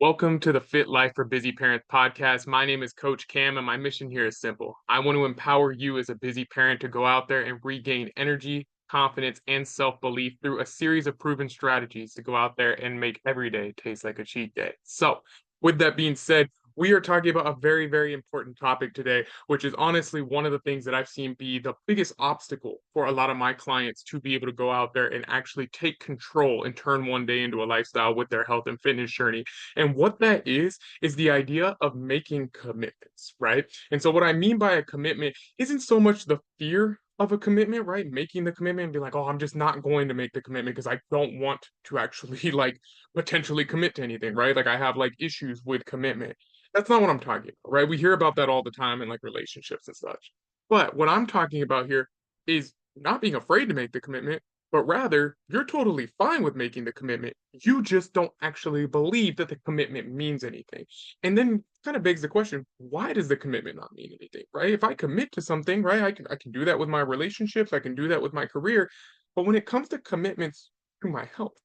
Welcome to the Fit Life for Busy Parents podcast. My name is Coach Cam, and my mission here is simple. I want to empower you as a busy parent to go out there and regain energy, confidence, and self belief through a series of proven strategies to go out there and make every day taste like a cheat day. So, with that being said, we are talking about a very, very important topic today, which is honestly one of the things that I've seen be the biggest obstacle for a lot of my clients to be able to go out there and actually take control and turn one day into a lifestyle with their health and fitness journey. And what that is the idea of making commitments, right? And so, what I mean by a commitment isn't so much the fear of a commitment, right? Making the commitment and be like, oh, I'm just not going to make the commitment because I don't want to actually like potentially commit to anything, right? Like, I have like issues with commitment. That's not what I'm talking about, right? We hear about that all the time in like relationships and such. But what I'm talking about here is not being afraid to make the commitment, but rather you're totally fine with making the commitment. You just don't actually believe that the commitment means anything. And then kind of begs the question, why does the commitment not mean anything, right? If I commit to something, right, I can do that with my relationships, I can do that with my career, but when it comes to commitments to my health,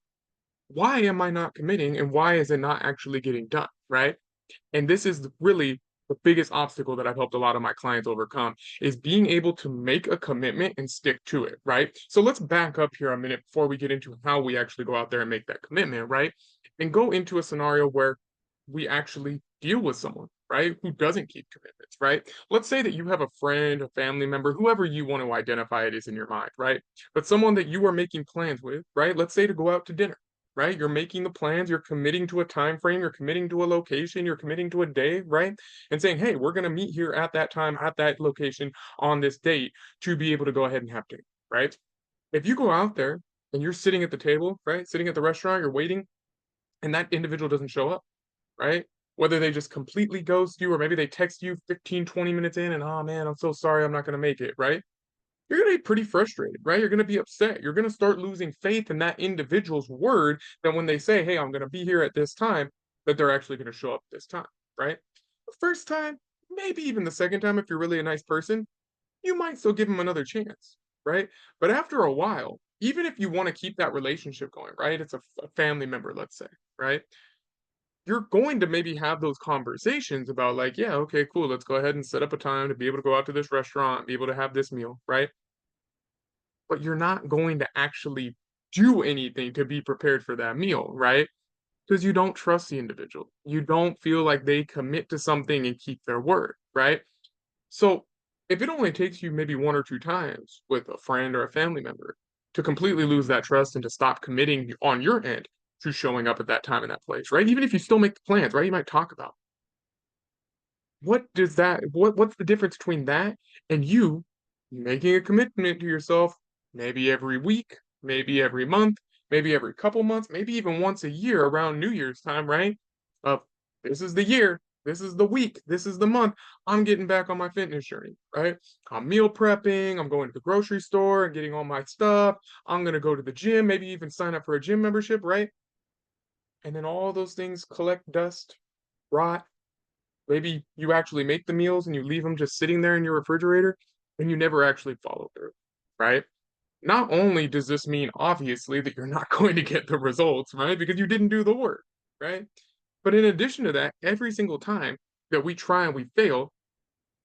why am I not committing and why is it not actually getting done, right? And this is really the biggest obstacle that I've helped a lot of my clients overcome is being able to make a commitment and stick to it, right? So let's back up here a minute before we get into how we actually go out there and make that commitment, right? And go into a scenario where we actually deal with someone, right, who doesn't keep commitments, right? Let's say that you have a friend, a family member, whoever you want to identify it is in your mind, right? But someone that you are making plans with, right? Let's say to go out to dinner, right? You're making the plans, you're committing to a time frame, you're committing to a location, you're committing to a day, right? And saying, hey, we're going to meet here at that time, at that location, on this date to be able to go ahead and have dinner, right? If you go out there and you're sitting at the table, right? Sitting at the restaurant, you're waiting, and that individual doesn't show up, right? Whether they just completely ghost you or maybe they text you 15, 20 minutes in and, oh man, I'm so sorry, I'm not going to make it, right? You're going to be pretty frustrated, right? You're going to be upset. You're going to start losing faith in that individual's word that when they say, hey, I'm going to be here at this time, that they're actually going to show up at this time, right? The first time, maybe even the second time, if you're really a nice person, you might still give them another chance, right? But after a while, even if you want to keep that relationship going, right? It's a family member, let's say, right? You're going to maybe have those conversations about like, yeah, okay, cool, let's go ahead and set up a time to be able to go out to this restaurant, be able to have this meal, right? But you're not going to actually do anything to be prepared for that meal, right? Because you don't trust the individual. You don't feel like they commit to something and keep their word, right? So if it only takes you maybe one or two times with a friend or a family member to completely lose that trust and to stop committing on your end to showing up at that time in that place, right? Even if you still make the plans, right? You might talk about what's the difference between that and you making a commitment to yourself maybe every week, maybe every month, maybe every couple months, maybe even once a year around New Year's time, right? Of this is the year, this is the week, this is the month. I'm getting back on my fitness journey, right? I'm meal prepping, I'm going to the grocery store and getting all my stuff. I'm gonna go to the gym, maybe even sign up for a gym membership, right? And then all those things collect dust, rot. Maybe you actually make the meals and you leave them just sitting there in your refrigerator and you never actually follow through, right? Not only does this mean obviously that you're not going to get the results, right? Because you didn't do the work, right? But in addition to that, every single time that we try and we fail,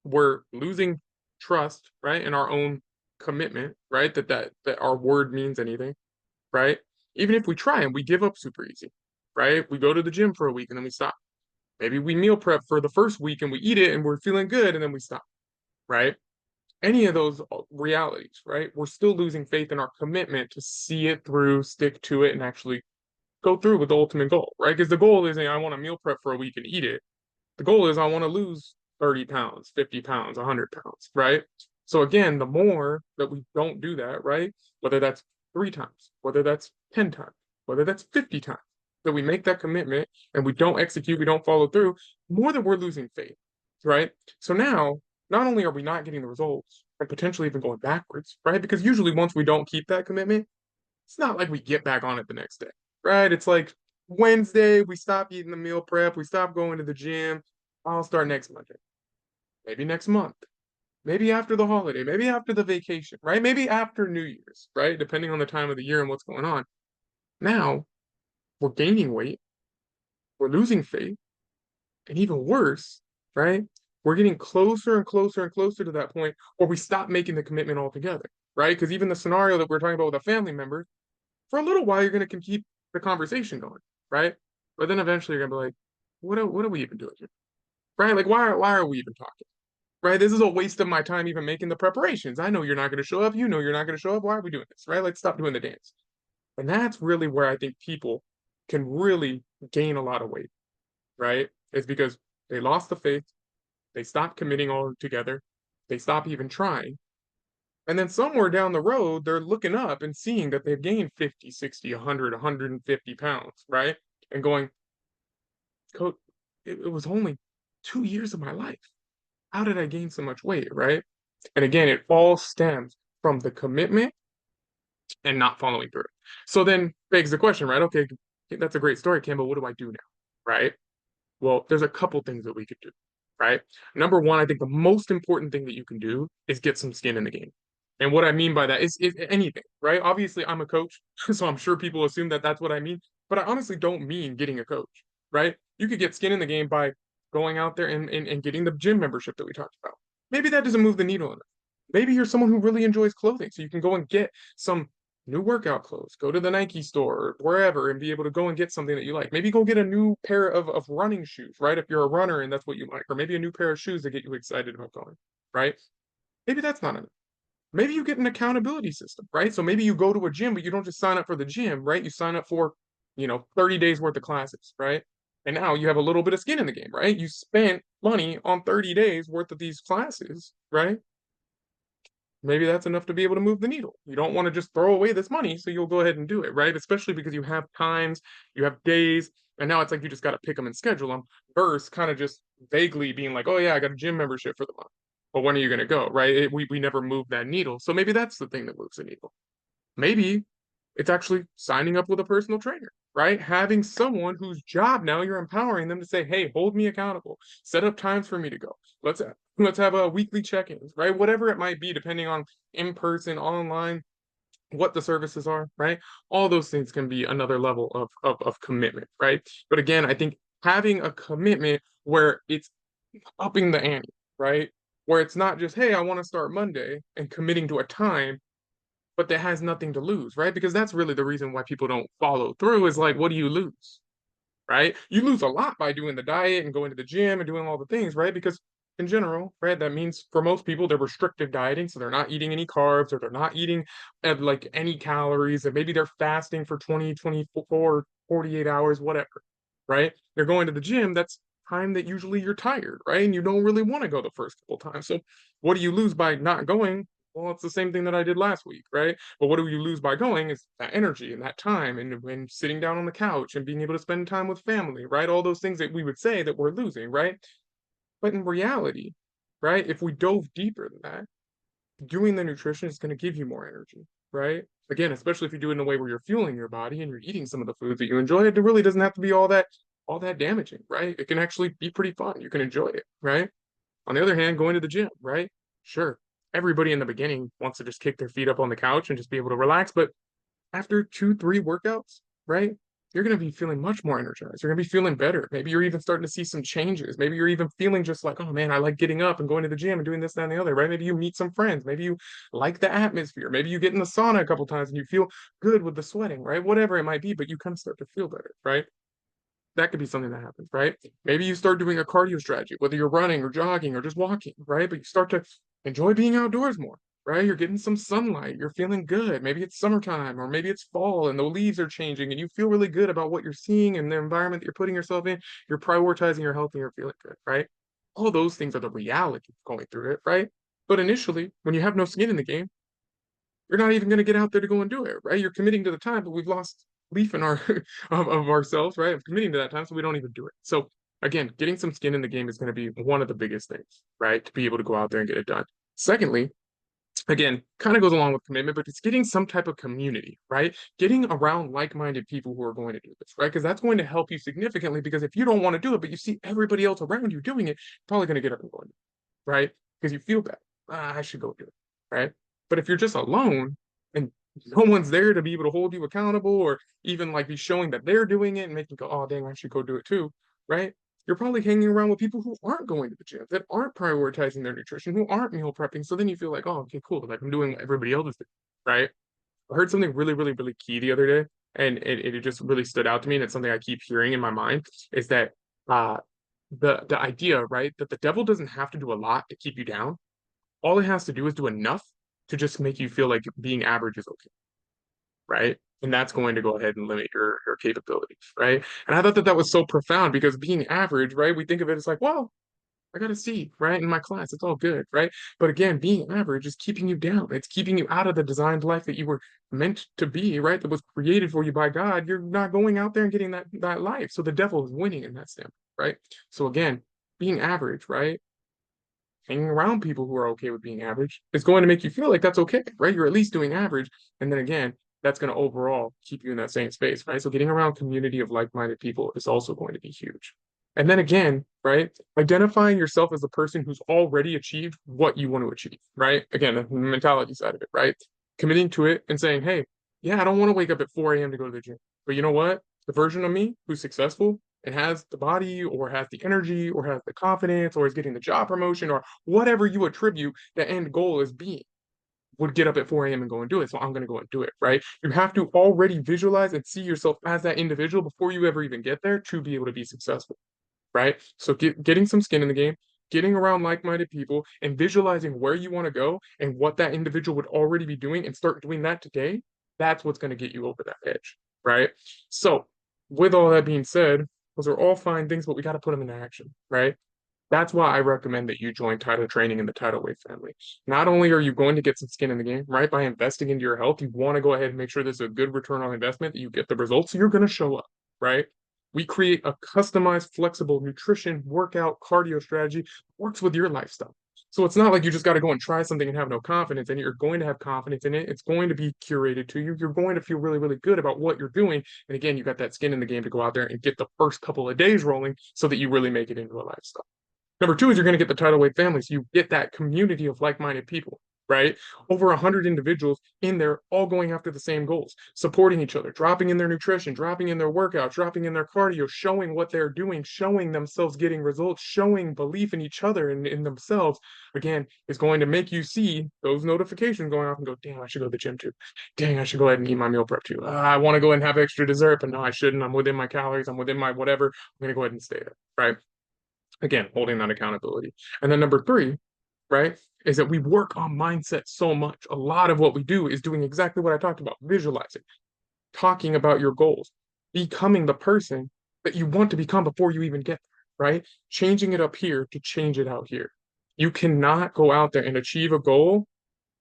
we're losing trust, right, in our own commitment, right? That our word means anything, right? Even if we try and we give up super easy, right? We go to the gym for a week and then we stop. Maybe we meal prep for the first week and we eat it and we're feeling good and then we stop, right? Any of those realities, right? We're still losing faith in our commitment to see it through, stick to it, and actually go through with the ultimate goal, right? Because the goal isn't I want to meal prep for a week and eat it. The goal is I want to lose 30 pounds, 50 pounds, 100 pounds, right? So again, the more that we don't do that, right? Whether that's 3 times, whether that's 10 times, whether that's 50 times, that we make that commitment and we don't execute, we don't follow through, more that we're losing faith, right? So now, not only are we not getting the results and potentially even going backwards, right? Because usually once we don't keep that commitment, it's not like we get back on it the next day, right? It's like Wednesday, we stop eating the meal prep, we stop going to the gym. I'll start next Monday, maybe next month, maybe after the holiday, maybe after the vacation, right? Maybe after New Year's, right? Depending on the time of the year and what's going on. Now we're gaining weight we're losing faith, and even worse, right? We're getting closer and closer and closer to that point where we stop making the commitment altogether, right? Because even the scenario that we're talking about with a family member, for a little while, you're going to keep the conversation going, right? But then eventually you're going to be like, what are we even doing here? Right? Like, why are we even talking? Right? This is a waste of my time even making the preparations. I know you're not going to show up. You know you're not going to show up. Why are we doing this? Right? Let's stop doing the dance. And that's really where I think people can really gain a lot of weight, right? It's because they lost the faith, they stopped committing altogether, they stop even trying. And then somewhere down the road, they're looking up and seeing that they've gained 50, 60, 100, 150 pounds, right? And going, Coach, it was only 2 years of my life. How did I gain so much weight, right? And again, it all stems from the commitment and not following through. So then begs the question, right? Okay, that's a great story, Kim, but what do I do now? Right? Well, there's a couple things that we could do, right? Number one, I think the most important thing that you can do is get some skin in the game. And what I mean by that is anything, right? Obviously, I'm a coach, so I'm sure people assume that that's what I mean, but I honestly don't mean getting a coach, right? You could get skin in the game by going out there and getting the gym membership that we talked about. Maybe that doesn't move the needle enough. Maybe you're someone who really enjoys clothing, so you can go and get some new workout clothes, go to the Nike store or wherever and be able to go and get something that you like. Maybe go get a new pair of running shoes, right? If you're a runner and that's what you like, or maybe a new pair of shoes to get you excited about going, right? Maybe that's not enough. Maybe you get an accountability system, right? So maybe you go to a gym, but you don't just sign up for the gym, right? You sign up for, 30 days worth of classes, right? And now you have a little bit of skin in the game, right? You spent money on 30 days worth of these classes, right? Maybe that's enough to be able to move the needle. You don't want to just throw away this money, so you'll go ahead and do it, right? Especially because you have times, you have days, and now it's like you just got to pick them and schedule them versus kind of just vaguely being like, oh, yeah, I got a gym membership for the month. But when are you going to go, right? We never move that needle. So maybe that's the thing that moves the needle. Maybe it's actually signing up with a personal trainer, right? Having someone whose job now you're empowering them to say, "Hey, hold me accountable. Set up times for me to go. Let's have a weekly check-ins, right? Whatever it might be, depending on in person, online, what the services are, right? All those things can be another level of commitment, right? But again, I think having a commitment where it's upping the ante, right? Where it's not just, hey, I want to start Monday and committing to a time, but that has nothing to lose, right? Because that's really the reason why people don't follow through is like, what do you lose, right? You lose a lot by doing the diet and going to the gym and doing all the things, right? Because in general, right, that means for most people, they're restrictive dieting. So they're not eating any carbs or they're not eating like any calories, and maybe they're fasting for 20, 24, 48 hours, whatever, right? They're going to the gym. That's time that usually you're tired, right? And you don't really want to go the first couple times. So what do you lose by not going? Well, it's the same thing that I did last week, right? But what do you lose by going is that energy and that time and sitting down on the couch and being able to spend time with family, right? All those things that we would say that we're losing, right? But in reality, right, if we dove deeper than that, doing the nutrition is going to give you more energy, right? Again, especially if you do it in a way where you're fueling your body and you're eating some of the foods that you enjoy, it really doesn't have to be all that damaging, right? It can actually be pretty fun. You can enjoy it, right? On the other hand, going to the gym, right? Sure. Everybody in the beginning wants to just kick their feet up on the couch and just be able to relax. But after 2, 3 workouts, right? You're going to be feeling much more energized. You're going to be feeling better. Maybe you're even starting to see some changes. Maybe you're even feeling just like, oh man, I like getting up and going to the gym and doing this, that, and the other, right? Maybe you meet some friends. Maybe you like the atmosphere. Maybe you get in the sauna a couple times and you feel good with the sweating, right? Whatever it might be, but you kind of start to feel better, right? That could be something that happens, right? Maybe you start doing a cardio strategy, whether you're running or jogging or just walking, right? But you start to enjoy being outdoors more, right? You're getting some sunlight, you're feeling good. Maybe it's summertime or maybe it's fall and the leaves are changing and you feel really good about what you're seeing and the environment that you're putting yourself in. You're prioritizing your health and you're feeling good, right? All those things are the reality of going through it, right? But initially, when you have no skin in the game, you're not even going to get out there to go and do it, right? You're committing to the time, but we've lost belief in our of ourselves, right? Of committing to that time, so we don't even do it. So again, getting some skin in the game is going to be one of the biggest things, right? To be able to go out there and get it done. Secondly, again, kind of goes along with commitment, but it's getting some type of community, right? Getting around like-minded people who are going to do this, right? Because that's going to help you significantly. Because if you don't want to do it, but you see everybody else around you doing it, you're probably going to get up and go, right? Because you feel bad. I should go do it, right? But if you're just alone and no one's there to be able to hold you accountable or even like be showing that they're doing it and make you go, oh, dang, I should go do it too, right? You're probably hanging around with people who aren't going to the gym, that aren't prioritizing their nutrition, who aren't meal prepping. So then you feel like, oh, okay, cool. Like I'm doing what everybody else is doing, right? I heard something really, really, really key the other day, and it just really stood out to me, and it's something I keep hearing in my mind, is that uh the idea, right, that the devil doesn't have to do a lot to keep you down. All it has to do is do enough to just make you feel like being average is okay, right? And that's going to go ahead and limit your capabilities, right? And I thought that that was so profound because being average, right? We think of it as like, well, I got a C, right? In my class, it's all good, right? But again, being average is keeping you down. It's keeping you out of the designed life that you were meant to be, right? That was created for you by God. You're not going out there and getting that life. So the devil is winning in that standpoint, right? So again, being average, right? Hanging around people who are okay with being average is going to make you feel like that's okay, right? You're at least doing average. And then again, that's going to overall keep you in that same space, right? So getting around a community of like-minded people is also going to be huge. And then again, right, identifying yourself as a person who's already achieved what you want to achieve, right? Again, the mentality side of it, right? Committing to it and saying, hey, yeah, I don't want to wake up at 4 a.m. to go to the gym. But you know what? The version of me who's successful and has the body or has the energy or has the confidence or is getting the job promotion or whatever you attribute the end goal as being would get up at 4 a.m. and go and do it. So I'm going to go and do it, right? You have to already visualize and see yourself as that individual before you ever even get there to be able to be successful, right? So getting some skin in the game, getting around like-minded people and visualizing where you want to go and what that individual would already be doing and start doing that today, that's what's going to get you over that edge, right? So with all that being said, those are all fine things, but we got to put them into action, right? That's why I recommend that you join Title Training in the Tidal Wave family. Not only are you going to get some skin in the game, right? By investing into your health, you want to go ahead and make sure there's a good return on investment, that you get the results, so you're going to show up, right? We create a customized, flexible nutrition, workout, cardio strategy that works with your lifestyle. So it's not like you just got to go and try something and have no confidence in it. You're going to have confidence in it. It's going to be curated to you. You're going to feel really, really good about what you're doing. And again, you got that skin in the game to go out there and get the first couple of days rolling so that you really make it into a lifestyle. Number two is you're going to get the tidal wave family. So you get that community of like-minded people, right? Over 100 individuals in there, all going after the same goals, supporting each other, dropping in their nutrition, dropping in their workouts, dropping in their cardio, showing what they're doing, showing themselves getting results, showing belief in each other and in themselves. Again, is going to make you see those notifications going off and go, damn, I should go to the gym too. Dang, I should go ahead and eat my meal prep too. I want to go ahead and have extra dessert, but no, I shouldn't. I'm within my calories. I'm within my whatever. I'm going to go ahead and stay there, right? Again, holding that accountability. And then number three, right, is that we work on mindset so much. A lot of what we do is doing exactly what I talked about, visualizing, talking about your goals, becoming the person that you want to become before you even get there, right? Changing it up here to change it out here. You cannot go out there and achieve a goal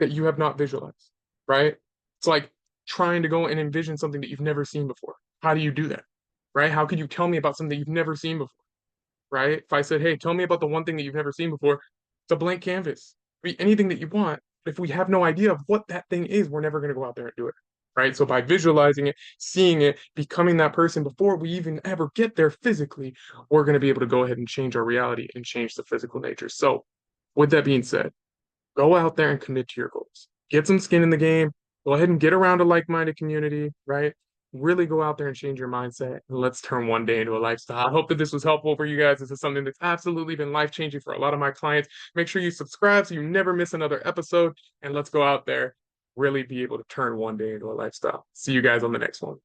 that you have not visualized, right? It's like trying to go and envision something that you've never seen before. How do you do that, right? How could you tell me about something you've never seen before? Right? If I said, hey, tell me about the one thing that you've never seen before, it's a blank canvas. Be anything that you want. If we have no idea of what that thing is, we're never going to go out there and do it. Right? So by visualizing it, seeing it, becoming that person before we even ever get there physically, we're going to be able to go ahead and change our reality and change the physical nature. So, with that being said, go out there and commit to your goals. Get some skin in the game. Go ahead and get around a like-minded community, right? Really go out there and change your mindset. And let's turn one day into a lifestyle. I hope that this was helpful for you guys. This is something that's absolutely been life-changing for a lot of my clients. Make sure you subscribe so you never miss another episode. And let's go out there, really be able to turn one day into a lifestyle. See you guys on the next one.